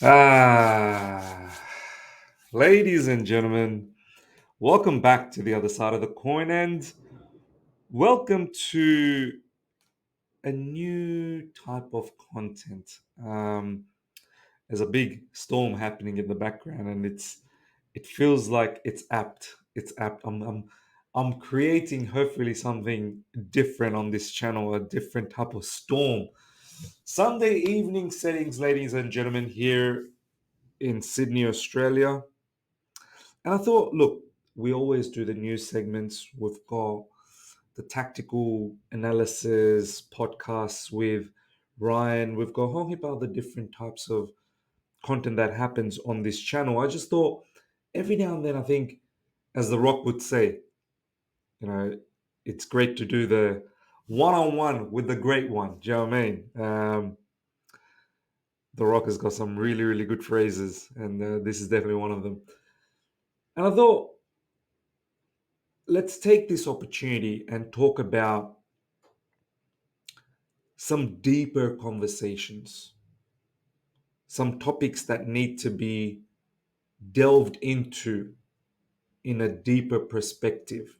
Ah, ladies and gentlemen, welcome back to the other side of the coin and welcome to a new type of content. There's a big storm happening in the background and it feels like it's apt. It's apt. I'm creating hopefully something different on this channel, a different type of storm. Sunday evening settings, ladies and gentlemen, here in Sydney, Australia. And I thought, look, we always do the news segments. We've got the tactical analysis podcasts with Ryan. We've got a whole heap of other different types of content that happens on this channel. I just thought every now and then, I think, as The Rock would say, you know, it's great to do the one on one with the great one. Do you know what I mean? The Rock has got some really, really good phrases, and this is definitely one of them. And I thought, let's take this opportunity and talk about some deeper conversations, some topics that need to be delved into in a deeper perspective.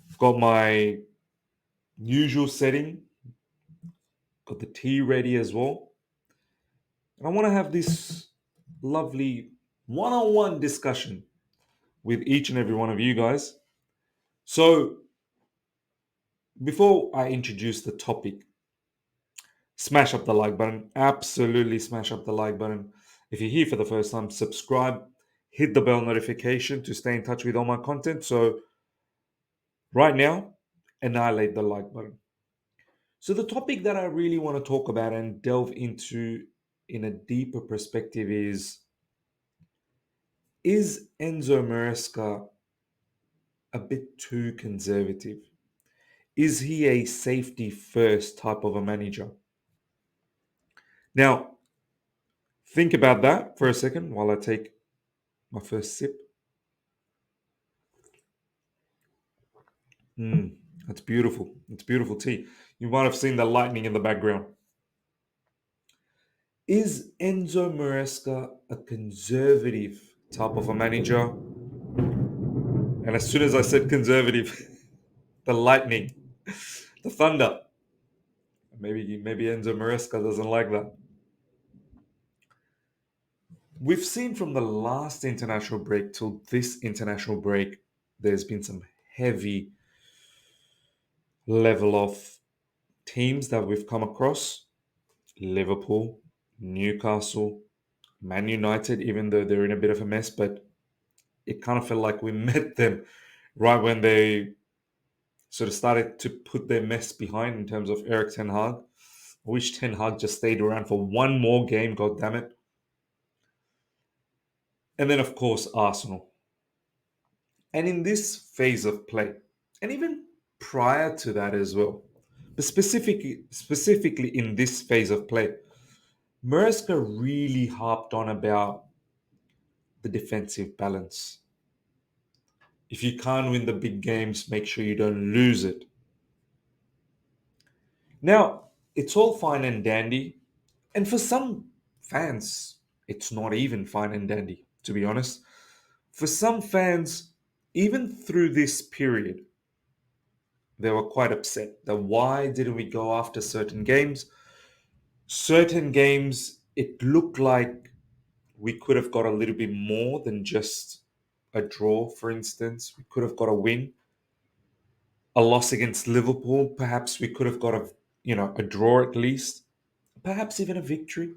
I've got my usual setting, got the tea ready as well. And I want to have this lovely one on one discussion with each and every one of you guys. So, before I introduce the topic, smash up the like button. Absolutely smash up the like button. If you're here for the first time, subscribe, hit the bell notification to stay in touch with all my content. So, right now, annihilate the like button. So, the topic that I really want to talk about and delve into in a deeper perspective is Enzo Maresca a bit too conservative? Is he a safety first type of a manager? Now, think about that for a second while I take my first sip. Mm, that's beautiful. It's beautiful tea. You might have seen the lightning in the background. Is Enzo Maresca a conservative type of a manager? And as soon as I said conservative, the lightning, the thunder. Maybe Enzo Maresca doesn't like that. We've seen from the last international break till this international break, there's been some heavy level of teams that we've come across. Liverpool, Newcastle, Man United, even though they're in a bit of a mess, but it kind of felt like we met them right when they sort of started to put their mess behind in terms of Eric Ten Hag. I wish Ten Hag just stayed around for one more game, god damn it. And then of course Arsenal. And in this phase of play, and even prior to that as well, but specifically in this phase of play, Maresca really harped on about the defensive balance. If you can't win the big games, make sure you don't lose it. Now, it's all fine and dandy, and for some fans, it's not even fine and dandy, to be honest. For some fans, even through this period, they were quite upset that why didn't we go after certain games? Certain games, it looked like we could have got a little bit more than just a draw, for instance. We could have got a win. A loss against Liverpool, perhaps we could have got a draw at least, perhaps even a victory.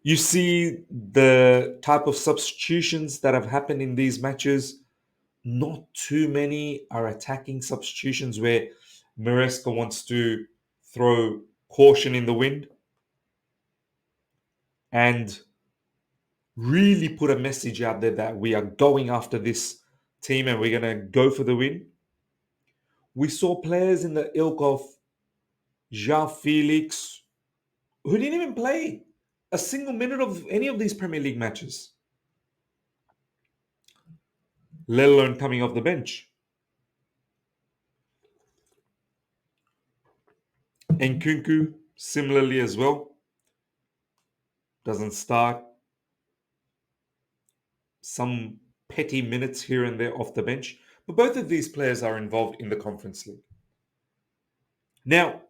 You see the type of substitutions that have happened in these matches. Not too many are attacking substitutions where Maresca wants to throw caution in the wind and really put a message out there that we are going after this team and we're going to go for the win. We saw players in the ilk of Jean Felix who didn't even play a single minute of any of these Premier League matches, let alone coming off the bench. Nkunku, similarly as well, doesn't start, some petty minutes here and there off the bench. But both of these players are involved in the Conference League. Now,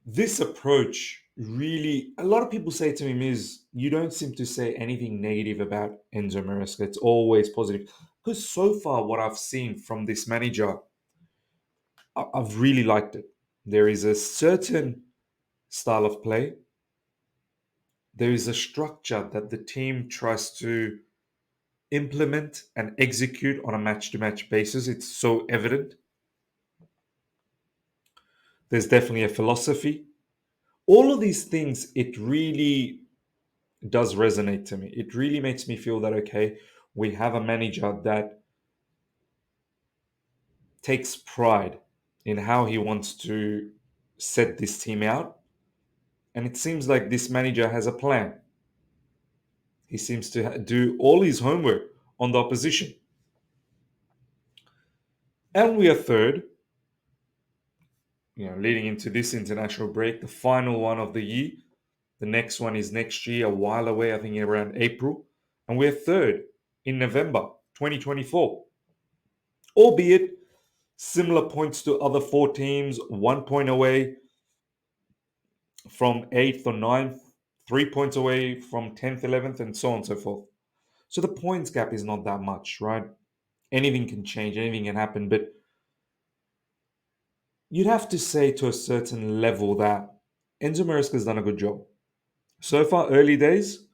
this approach really, a lot of people say to me, Miz, you don't seem to say anything negative about Enzo Maresca. It's always positive. Because so far, what I've seen from this manager, I've really liked it. There is a certain style of play, there is a structure that the team tries to implement and execute on a match to match basis. It's so evident. There's definitely a philosophy. All of these things, it really does resonate to me. It really makes me feel that, okay, we have a manager that takes pride in how he wants to set this team out. And it seems like this manager has a plan. He seems to do all his homework on the opposition. And we are third, leading into this international break, the final one of the year. The next one is next year, a while away, I think around April. And we're third in November 2024. Albeit similar points to other four teams, 1 point away from 8th or ninth, 3 points away from 10th, 11th, and so on and so forth. So the points gap is not that much, right? Anything can change, anything can happen, but you'd have to say to a certain level that Enzo Maresca has done a good job. So far, early days,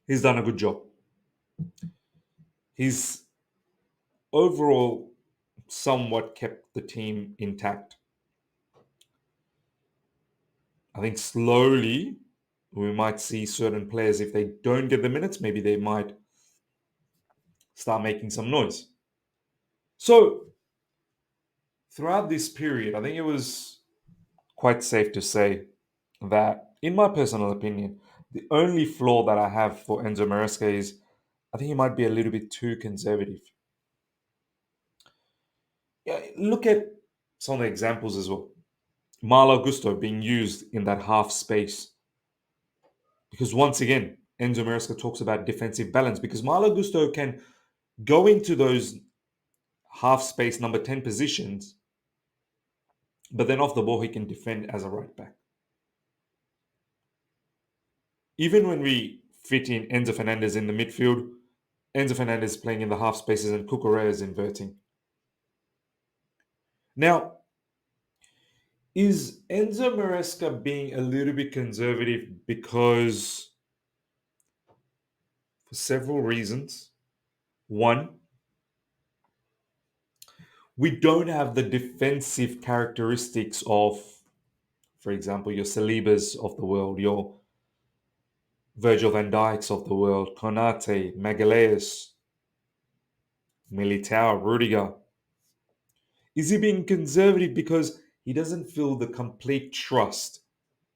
he's done a good job. He's overall somewhat kept the team intact. I think slowly we might see certain players, if they don't get the minutes, maybe they might start making some noise. So, throughout this period, I think it was quite safe to say that, in my personal opinion, the only flaw that I have for Enzo Maresca is I think he might be a little bit too conservative. Yeah, look at some of the examples as well. Malo Gusto being used in that half space. Because once again, Enzo Maresca talks about defensive balance because Malo Gusto can go into those half space number 10 positions, but then off the ball, he can defend as a right back. Even when we fit in Enzo Fernandez in the midfield, Enzo Fernandez playing in the half spaces and Cucurella is inverting. Now, is Enzo Maresca being a little bit conservative because for several reasons? One, we don't have the defensive characteristics of, for example, your Salibas of the world, your Virgil van Dijks of the world, Konate, Magalhaes, Militao, Rudiger. Is he being conservative because he doesn't feel the complete trust?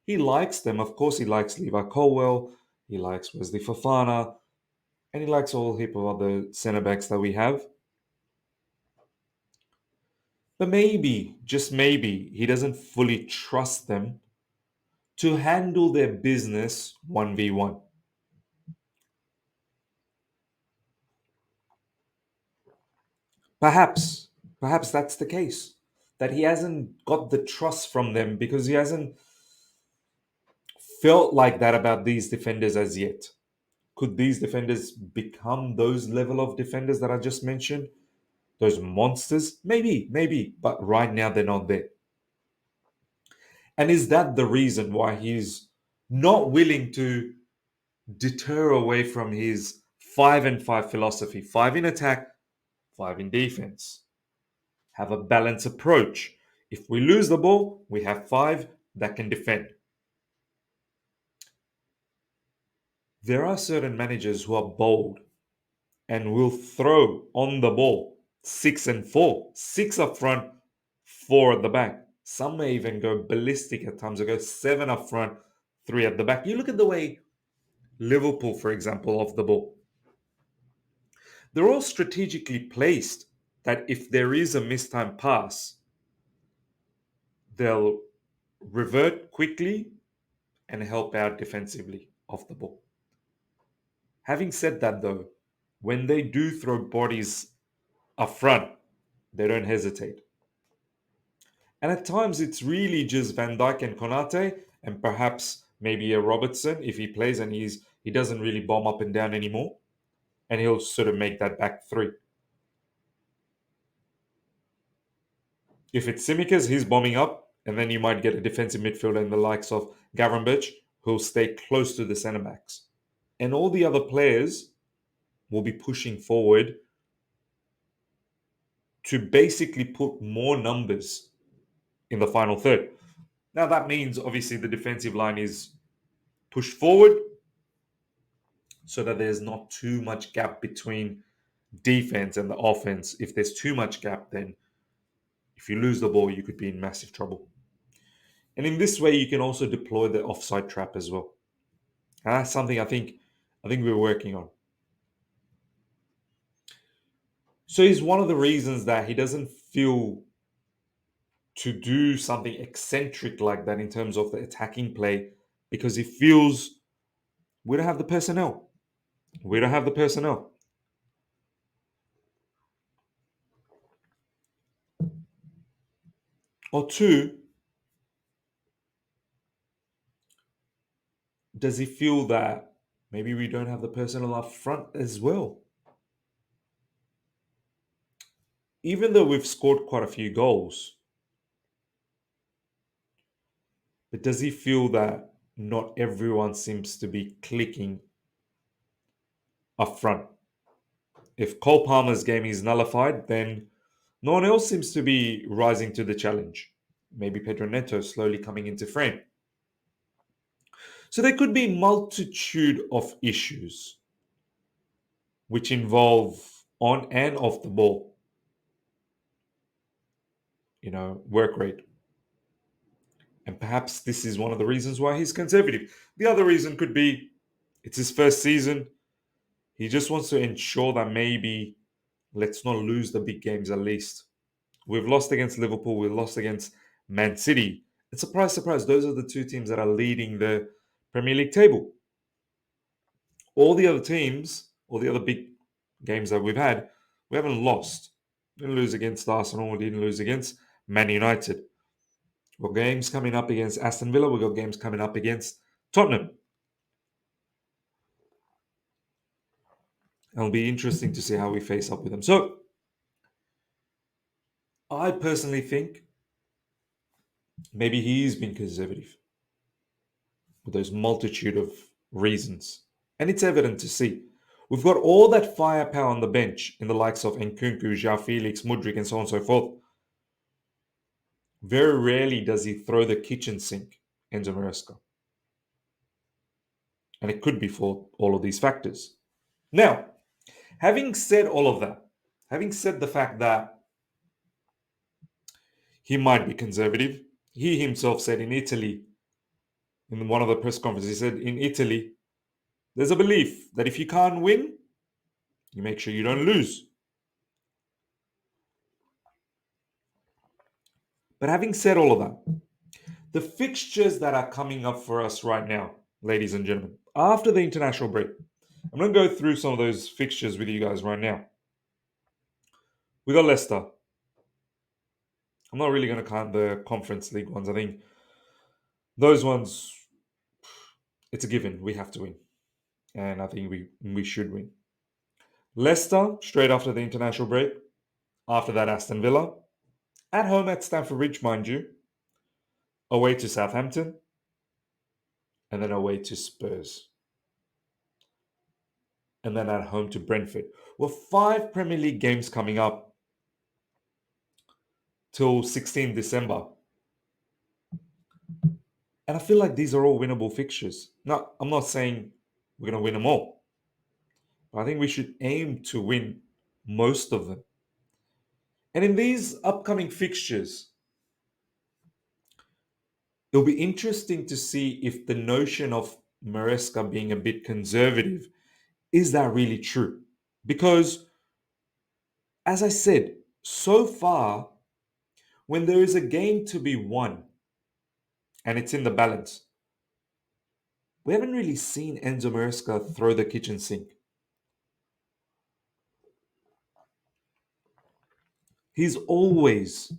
He likes them. Of course, he likes Levi Colwell, he likes Wesley Fofana, and he likes a whole heap of other centre backs that we have. But maybe, just maybe, he doesn't fully trust them to handle their business 1v1. Perhaps, perhaps that's the case. That he hasn't got the trust from them because he hasn't felt like that about these defenders as yet. Could these defenders become those level of defenders that I just mentioned? Those monsters? Maybe, maybe, but right now they're not there. And is that the reason why he's not willing to deter away from his 5 and 5 philosophy? 5 in attack, 5 in defense. Have a balanced approach. If we lose the ball, we have 5 that can defend. There are certain managers who are bold and will throw on the ball 6 and 4, 6 up front, 4 at the back. Some may even go ballistic at times. They go 7 up front, 3 at the back. You look at the way Liverpool, for example, off the ball. They're all strategically placed that if there is a mistime pass, they'll revert quickly and help out defensively off the ball. Having said that, though, when they do throw bodies up front, they don't hesitate. And at times, it's really just Van Dijk and Konate, and perhaps maybe a Robertson if he plays and he doesn't really bomb up and down anymore, and he'll sort of make that back three. If it's Simicas, he's bombing up, and then you might get a defensive midfielder in the likes of Gavranovic, who'll stay close to the centre backs. And all the other players will be pushing forward to basically put more numbers in the final third. Now, that means obviously the defensive line is pushed forward so that there's not too much gap between defense and the offense. If there's too much gap, then if you lose the ball, you could be in massive trouble. And in this way, you can also deploy the offside trap as well. And that's something I think we're working on. So it's one of the reasons that he doesn't feel to do something eccentric like that in terms of the attacking play because he feels we don't have the personnel. We don't have the personnel. Or two, does he feel that maybe we don't have the personnel up front as well? Even though we've scored quite a few goals, but does he feel that not everyone seems to be clicking up front? If Cole Palmer's game is nullified, then no one else seems to be rising to the challenge. Maybe Pedro Neto slowly coming into frame. So there could be multitude of issues which involve on and off the ball, work rate. And perhaps this is one of the reasons why he's conservative. The other reason could be it's his first season. He just wants to ensure that maybe let's not lose the big games at least. We've lost against Liverpool, we've lost against Man City. And surprise, surprise, those are the two teams that are leading the Premier League table. All the other teams, all the other big games that we've had, we haven't lost. We didn't lose against Arsenal, we didn't lose against Man United. We've got games coming up against Aston Villa, we've got games coming up against Tottenham. It'll be interesting to see how we face up with them. So, I personally think maybe he's been conservative with those multitude of reasons. And it's evident to see. We've got all that firepower on the bench in the likes of Nkunku, João Felix, Mudryk, and so on and so forth. Very rarely does he throw the kitchen sink, Enzo Maresca. And it could be for all of these factors. Now, having said all of that, having said the fact that he might be conservative, he himself said in Italy, in one of the press conferences, he said in Italy, there's a belief that if you can't win, you make sure you don't lose. But having said all of that, the fixtures that are coming up for us right now, ladies and gentlemen, after the international break, I'm going to go through some of those fixtures with you guys right now. We got Leicester. I'm not really going to count the Conference League ones. I think those ones, it's a given. We have to win. And I think we should win. Leicester, straight after the international break. After that, Aston Villa. At home at Stamford Bridge, mind you. Away to Southampton. And then away to Spurs. And then at home to Brentford. Well, 5 Premier League games coming up till 16 December. And I feel like these are all winnable fixtures. Now, I'm not saying we're going to win them all. But I think we should aim to win most of them. And in these upcoming fixtures, it'll be interesting to see if the notion of Maresca being a bit conservative, is that really true? Because, as I said, so far, when there is a game to be won, and it's in the balance. We haven't really seen Enzo Maresca throw the kitchen sink. He's always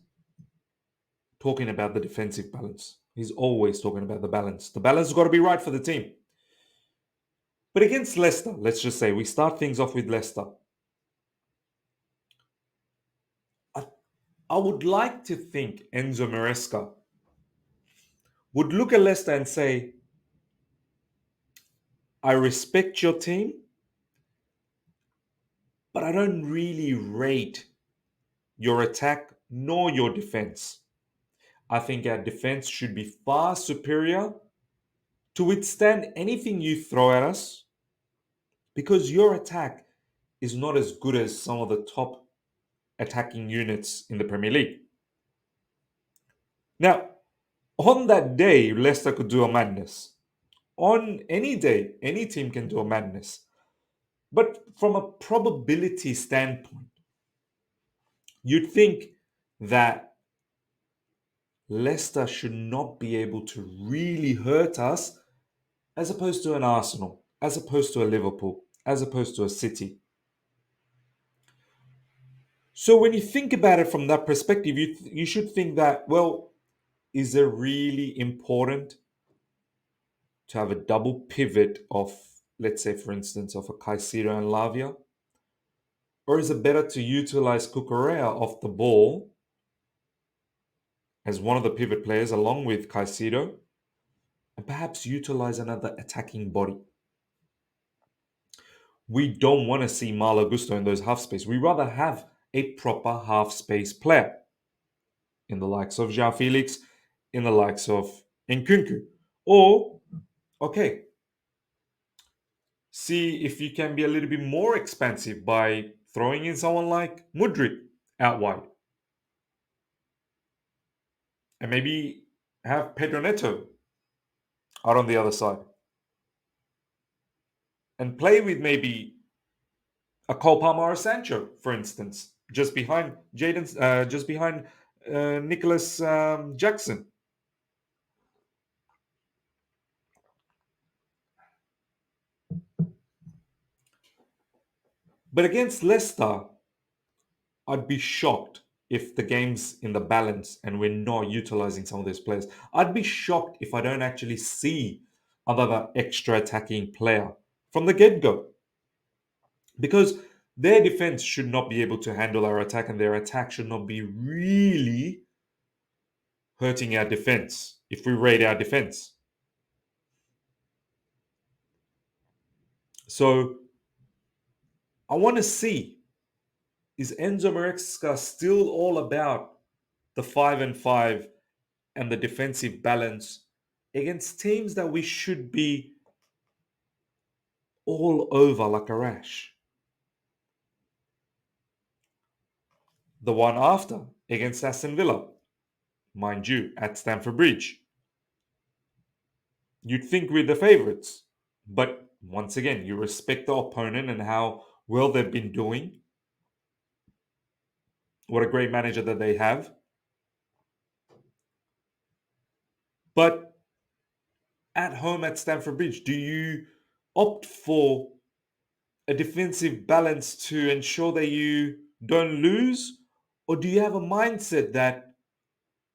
talking about the defensive balance. He's always talking about the balance. The balance has got to be right for the team. But against Leicester, let's just say we start things off with Leicester. I, I would like to think Enzo Maresca would look at Leicester and say, I respect your team, but I don't really rate your attack nor your defense. I think our defense should be far superior to withstand anything you throw at us because your attack is not as good as some of the top attacking units in the Premier League. Now, on that day, Leicester could do a madness. On any day, any team can do a madness. But from a probability standpoint, you'd think that Leicester should not be able to really hurt us as opposed to an Arsenal, as opposed to a Liverpool, as opposed to a City. So when you think about it from that perspective, you should think that, well, is it really important to have a double pivot of, let's say, for instance, of a Caicedo and Lavia? Or is it better to utilize Cucurella off the ball as one of the pivot players along with Caicedo and perhaps utilize another attacking body? We don't want to see Malo Gusto in those half space. We rather have a proper half space player in the likes of João Felix, in the likes of Nkunku. Or, okay, see if you can be a little bit more expansive by throwing in someone like Mudryk out wide. And maybe have Pedro Neto out on the other side. And play with maybe a Cole Palmer or Sancho, for instance, just behind Nicholas Jackson. But against Leicester, I'd be shocked if the game's in the balance and we're not utilizing some of those players. I'd be shocked if I don't actually see another extra attacking player from the get go. Because their defense should not be able to handle our attack, and their attack should not be really hurting our defense if we rate our defense. So I want to see, is Enzo Maresca still all about the 5-5 and the defensive balance against teams that we should be all over like a rash? The one after against Aston Villa, mind you, at Stamford Bridge. You'd think we're the favourites, but once again, you respect the opponent and how well they've been doing. What a great manager that they have. But at home at Stamford Bridge, do you opt for a defensive balance to ensure that you don't lose? Or do you have a mindset that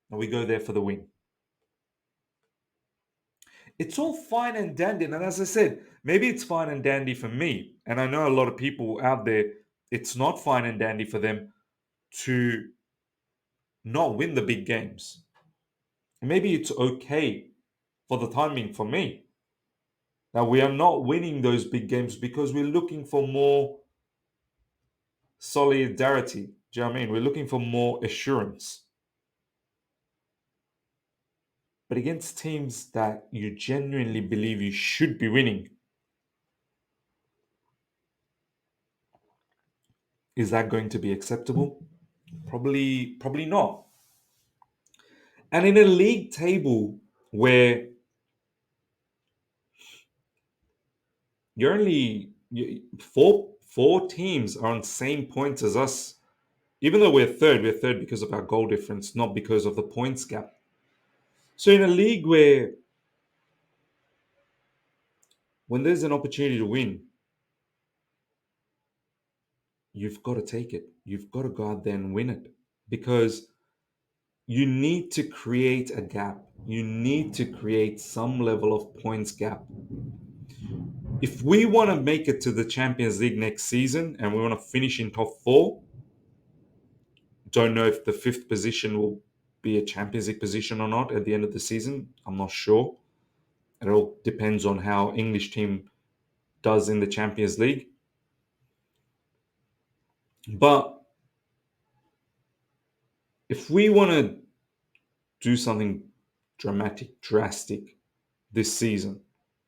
we go there for the win? It's all fine and dandy. And as I said, maybe it's fine and dandy for me. And I know a lot of people out there, it's not fine and dandy for them to not win the big games. Maybe it's okay for the timing for me that we are not winning those big games because we're looking for more solidarity. Do you know what I mean? We're looking for more assurance. But against teams that you genuinely believe you should be winning, is that going to be acceptable? Probably not. And in a league table where you're only four teams are on same points as us. Even though we're third because of our goal difference, not because of the points gap. So in a league where when there's an opportunity to win, you've got to take it. You've got to go out there and win it because you need to create a gap. You need to create some level of points gap. If we want to make it to the Champions League next season and we want to finish in top four, don't know if the fifth position will be a Champions League position or not at the end of the season. I'm not sure. It all depends on how English team does in the Champions League. But if we want to do something dramatic, drastic this season,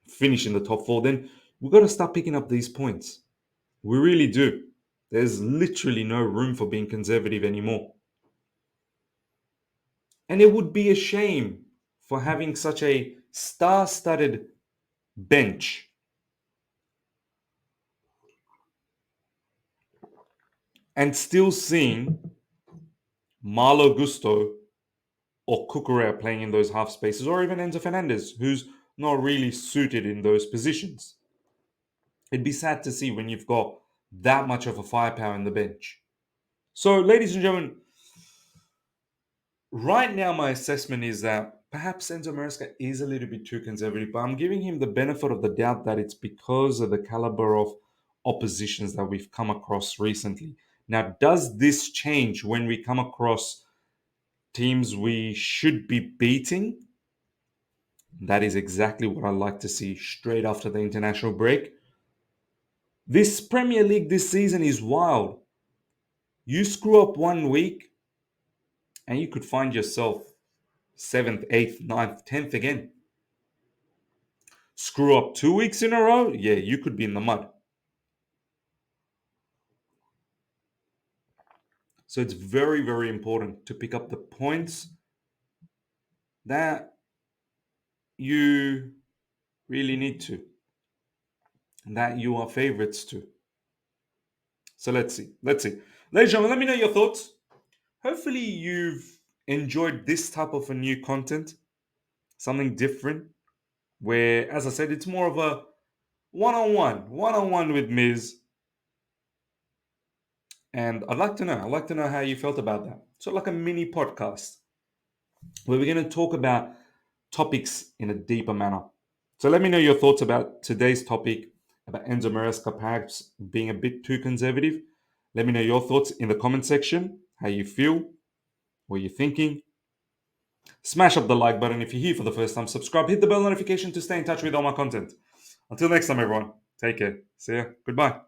finish in the top four, then we've got to start picking up these points. We really do. There's literally no room for being conservative anymore. And it would be a shame for having such a star studded bench and still seeing Marlo Gusto or Cucurella playing in those half spaces, or even Enzo Fernandez, who's not really suited in those positions. It'd be sad to see when you've got that much of a firepower in the bench. So, ladies and gentlemen, right now my assessment is that perhaps Enzo Maresca is a little bit too conservative, but I'm giving him the benefit of the doubt that it's because of the caliber of oppositions that we've come across recently. Now, does this change when we come across teams we should be beating? That is exactly what I like to see straight after the international break. This Premier League this season is wild. You screw up one week and you could find yourself seventh, eighth, ninth, 10th again. Screw up 2 weeks in a row, yeah, you could be in the mud. So it's very, very important to pick up the points that you really need to, that you are favorites to. So let's see. Let's see. Ladies and gentlemen, let me know your thoughts. Hopefully, you've enjoyed this type of a new content, something different, where, as I said, it's more of a one-on-one with Miz. And I'd like to know how you felt about that. So, like a mini podcast where we're going to talk about topics in a deeper manner. So, let me know your thoughts about today's topic about Enzo Maresca perhaps being a bit too conservative. Let me know your thoughts in the comment section, how you feel, what you're thinking. Smash up the like button if you're here for the first time. Subscribe, hit the bell notification to stay in touch with all my content. Until next time, everyone, take care. See ya. Goodbye.